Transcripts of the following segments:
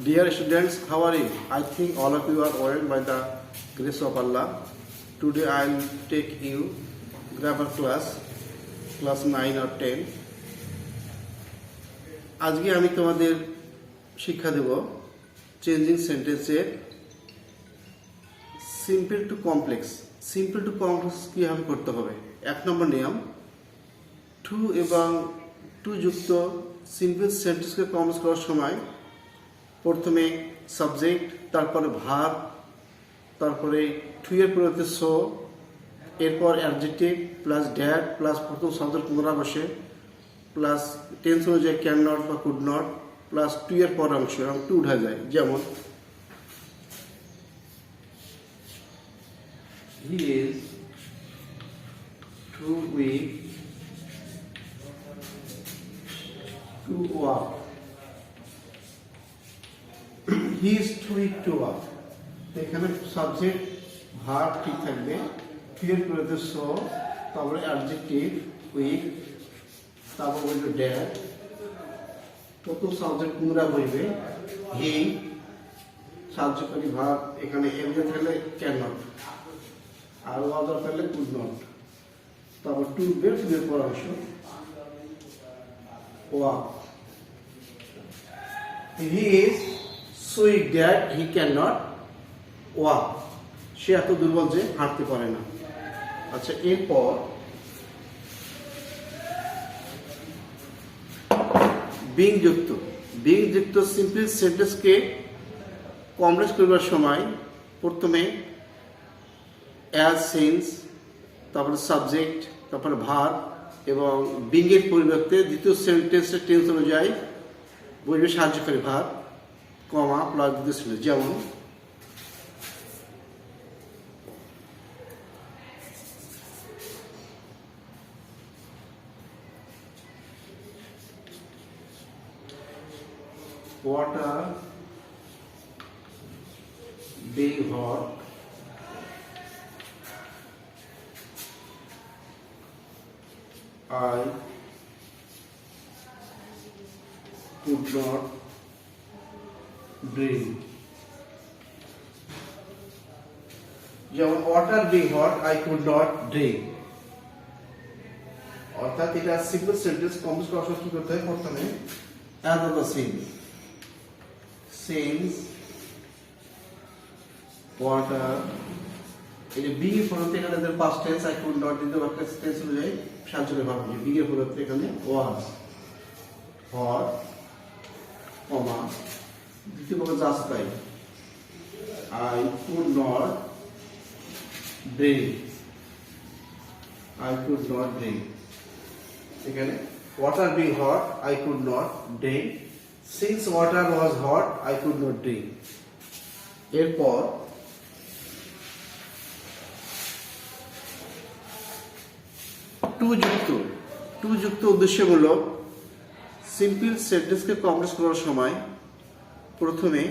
Dear students, how are you? I think all of you are well by the grace of Allah. Today I will take you grammar class 9 or 10. আজকে আমি তোমাদের শিক্ষা দেব changing সেন্টেন্সের simple to complex. Simple to complex কীভাবে করতে হবে? 1 নম্বর নিয়ম, টু এবং টু যুক্ত সিম্পল সেন্টেন্সকে কমপ্লেক্স করার সময় প্রথমে সাবজেক্ট, তারপরে ভার্ব, তারপরে টু এর পরিবর্তে সো, এরপর অ্যাডজেক্টিভ প্লাস ড্যাট প্লাস প্রথম শব্দের পুনরাবসে প্লাস টেন্স অনুযায়ী ক্যান নট বা কুড নট প্লাস টু এর পর অংশ এবং টু উঠা যায়। যেমন he is too weak to walk. He is too weak to walk. এখানে সাবজেক্ট ভার্ব ঠিক থাকবে, টু এর পরিবর্তে সো, তারপরে অ্যাডজেক্টিভ উইক, তারপর বলবে ড্যাড, প্রথম সাবজেক্ট পুনরা বলবে হি, সাহায্যকারী ভার্ব এখানে এমনি থাকলে ক্যান নট, আর ওয়াদার থাকলে কুড নট, তারপর টু বের টু এর পর অংশ walk. He is so weak that he can not walk. সে এত দুর্বল যে হাঁটতে পারে না। আচ্ছা, এরপর বিং যুক্ত সিম্পল সেন্টেন্সকে কমপ্লেক্স করবার সময় প্রথমে অ্যাজ সেন্স, তারপরে সাবজেক্ট, তারপরে ভার্ব এবং বিং এর পরিবর্তে দ্বিতীয় সেন্টেন্সের টেন্স অনুযায়ী বলবে সাহায্যকারী ভার্ব, কমা প্লাস দ্বিতীয় সেন্টেন্স। যেমন water being hot, I could not drink. যেমন water being hot, I could not drink। অর্থাৎ এটা সিম্পল সেন্টেন্স কমপ্লেক্স করার সময় কি করতে হয়? প্রথমে as of the since water, এই যে বি এর পরিবর্তে এখানে যে past tense I could not দিতে বাক্য টেন্স অনুযায়ী সাহায্যকারী ভার্ব বি এর পরিবর্তে এখানে ওয়াজ, হট, কমা দ্বিতীয় পক্ষ জাস্ট তাই, আই কুড নট ড্রিঙ্ক, এখানে water being hot, I could not drink. Since water was hot, I could not drink. এরপর টু যুক্ত উদ্দেশ্যমূলক সিম্পল সেন্টেন্সকে কমপ্লেক্স করার সময় প্রথমে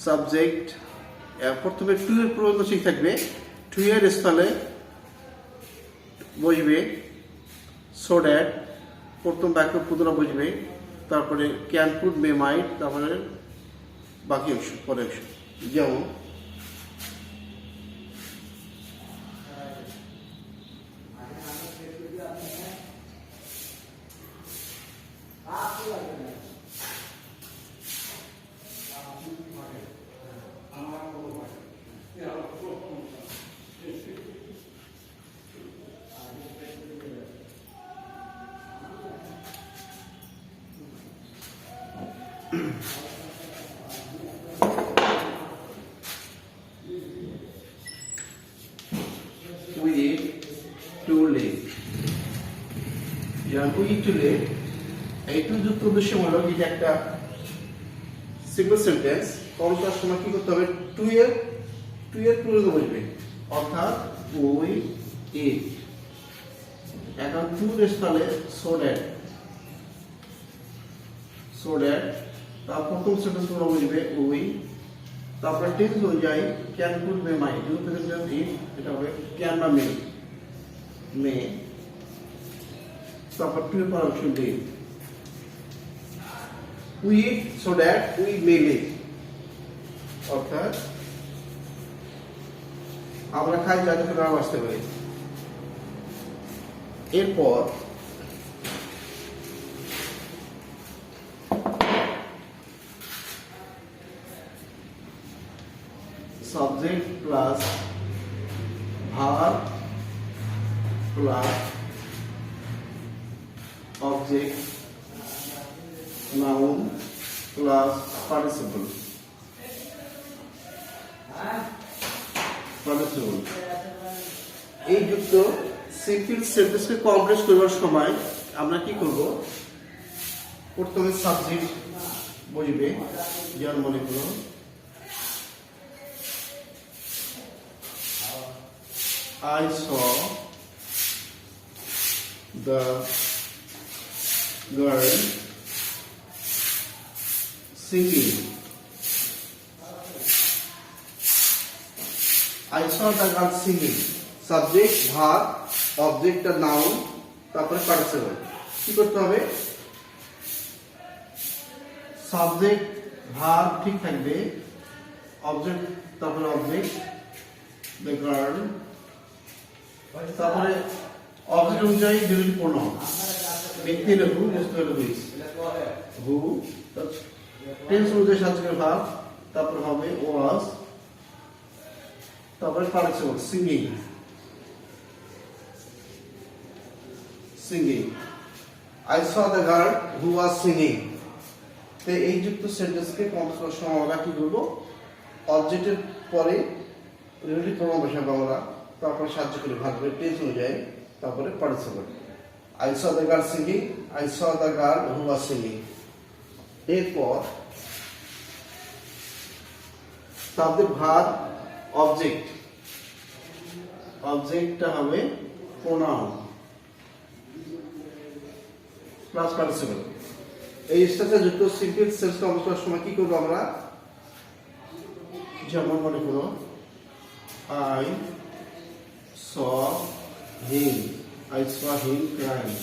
সাবজেক্ট, প্রথমে টু এর পূর্ব ঠিক থাকবে, টু এর স্থলে বসবে সো দ্যাট, প্রথম বাক্য পুনরা বুঝবে, তারপরে ক্যান কুড মে মাইট, তারপরে বাকি অংশ পরের অংশ। যেমন we eat too late। যেমন we eat too late, এই টু যুক্ত উদ্দেশ্যমূলক এটা একটা সিম্পল সেন্টেন্স। কমপ্লেক্স করার সময় কি করতে হবে? টু এর পূর্বে বসবে, অর্থাৎ we eat, এখন টু এর স্থলে so that, তার প্রথম সেন্টেন্স পুরো বুঝবে we, তারপরে টেন্স অনুযায়ী ক্যান কুড মে মাইট, এটা হবে ক্যান বা মে, তারপর টু এর পর অংশ we eat so that we may live, অর্থাৎ আমরা খাই যাতে করে আমরা বাঁচতে পারি। এরপর subject plus verb plus object noun plus participle. এই যুক্ত সিম্পল সেন্টেন্সকে কমপ্লিট করার সময় আমরা কি করব, প্রথমে সাবজেক্ট বসবে, যেমন মনে করুন I saw the girl singing. I saw the girl singing. Subject, verb, object or noun, তারপরে participle। কি করতে হবে, সাবজেক্ট ভার্ব ঠিক থাকবে, অবজেক্ট তারপরে অবজেক্ট the girl, তারপরে অবজেক্ট অনুযায়ী ডিভিডি প্রোনাউন, ব্যক্তি হলো হু, বস্তু হলো হুইচ। হু টেন্স অনুযায়ী সাবজেক্টের ভার্ব, তারপর হবে ওয়াজ, তারপরে participle singing. Singing, I saw the girl who was singing. তো এই যুক্ত সেন্টেন্সকে কমপ্লিট করার সময় আমরা কি করবো, অবজেক্টের পরে ডিভিডি প্রোনাউন বসাবো আমরা, তারপরে সাহায্য করে ভার্বের টেন্স অনুযায়ী, তারপরে participle. I saw the girl singing, I saw the girl who was singing. এরপর সাবজেক্ট ভার্ব অবজেক্ট, অবজেক্টটা হবে প্রোনাউন প্লাস পার্টিসিপল। এই স্ট্রাকচার যুক্ত সিম্পল সেন্স কমপ্লিট করার সময় কি করবো আমরা, যেমন মনে করো I saw him crying.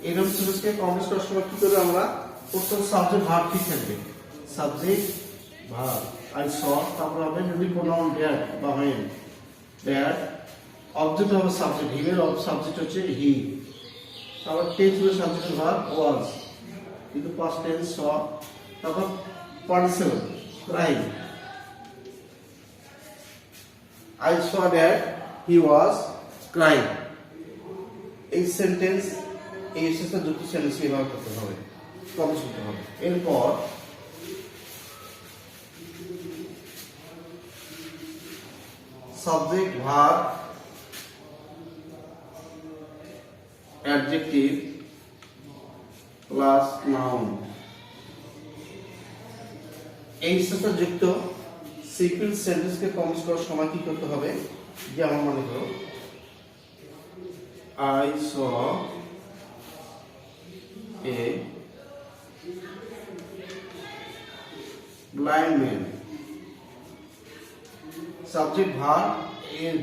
এরকম সেন্টেন্সকে কমপ্লিট করার সময় কি করবো আমরা, প্রথম সাবজেক্ট ভার্ব ঠিক থাকবে, সাবজেক্ট ভার্ব I saw, তারপর হবে যদি প্রোনাউন দ্যাট বা when, দ্যাট অবজেক্ট হবে সাবজেক্ট, হিমের সাবজেক্ট হচ্ছে হি, তারপর টেন্স হলো সাবজেক্ট ভার্ব ওয়াজ, কিন্তু পাস্ট টেন্স স, তারপর participle crying. I saw that he was crying. এই সেন্টেন্স, এই সেন্টেন্সটা যুক্ত সেন্টেন্স ব্যবহার করতে হবে, কমপ্লিট করতে হবে। এরপর subject verb adjective plus noun, এই সাথে যুক্ত সিম্পল সেন্টেন্সকে কমপ্লিট করার সময় কি করতে হবে, যেমন মনে করো I saw a blind man. Subject verb, এর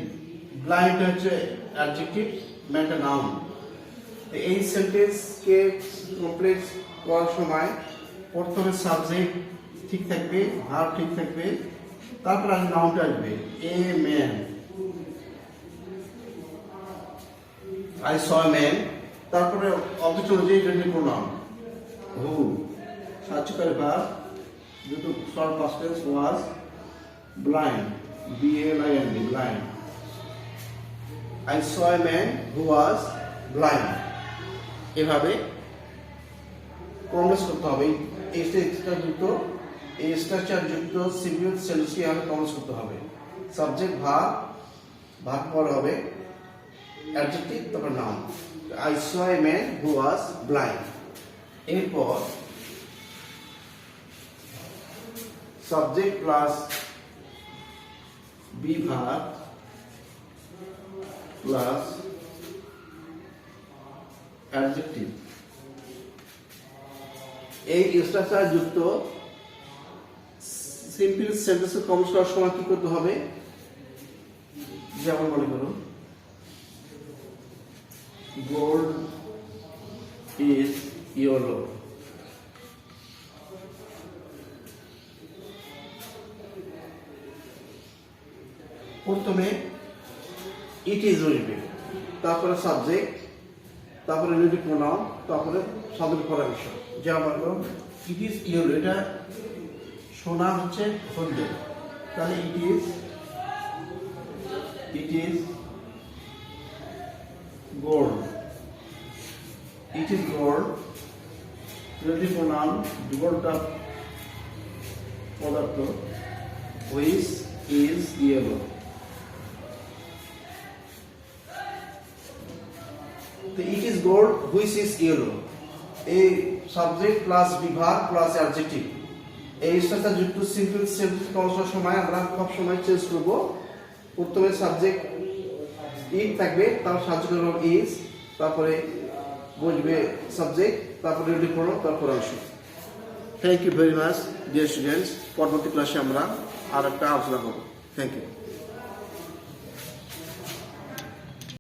ব্লাইন্ড হচ্ছে অ্যাডজেক্টিভ, ম্যানটা নাউন। এই সেন্টেন্সকে কমপ্লিট করার সময় প্রথমে সাবজেক্ট ঠিক থাকবে, ভার্ব ঠিক থাকবে, তারপর আগে নাউনটা আসবে, a man, I saw a man, তারপরে অবজেক্ট অনুযায়ী ডিভিডি প্রোনাউন হু, সাহায্য করে ভার্ব, যেহেতু short past tense was, blind BLIND blind, I saw a man who was blind। এভাবে কমপ্লিট করতে হবে, এই স্ট্রাকচার যুক্ত সিম্পল সেন্টেন্সকে আমাদের কমপ্লিট করতে হবে। সাবজেক্ট ভার্ব, ভার্ব পরে হবে অ্যাডজেক্টিভ, তারপর noun. I saw a man who was blind। এরপর subject plus be verb plus adjective, এই স্ট্রাকচার যুক্ত সিম্পল সেন্টেন্সে কমপ্লিট করার সময় কি করতে হবে, যেমন মনে করুন গোল্ড is yellow. প্রথমে ইট ইজ বসবে, তারপরে সাবজেক্ট, তারপরে রিলেটিভ প্রোনাউন, তারপরে সাবজেক্ট পরামর্শ। যেমন ইট ইজ ইয়েলো, এটা সোনা হচ্ছে হলদে, তাহলে it is gold, it is gold. Relative pronoun গোল্ডটা পদার্থ, হুইচ ইজ ইয়েলো। তো it is gold which is yellow, এই সাবজেক্ট প্লাস বিভাগ প্লাস অ্যাডজেক্টিভ, এই সাথে যুক্ত সিম্পল সেন্টেন্স করার সময় আমরা সব সময় চেঞ্জ করব। প্রথমে সাবজেক্ট ইট থাকবে, তার সাবজেক্ট হলো ইজ, তারপরে বসবে সাবজেক্ট, তারপরে রিলেটিভ প্রোনাউন, তারপর অংশ। Thank you very much dear students. পরবর্তী ক্লাসে আমরা আর একটা আলোচনা করব। Thank you.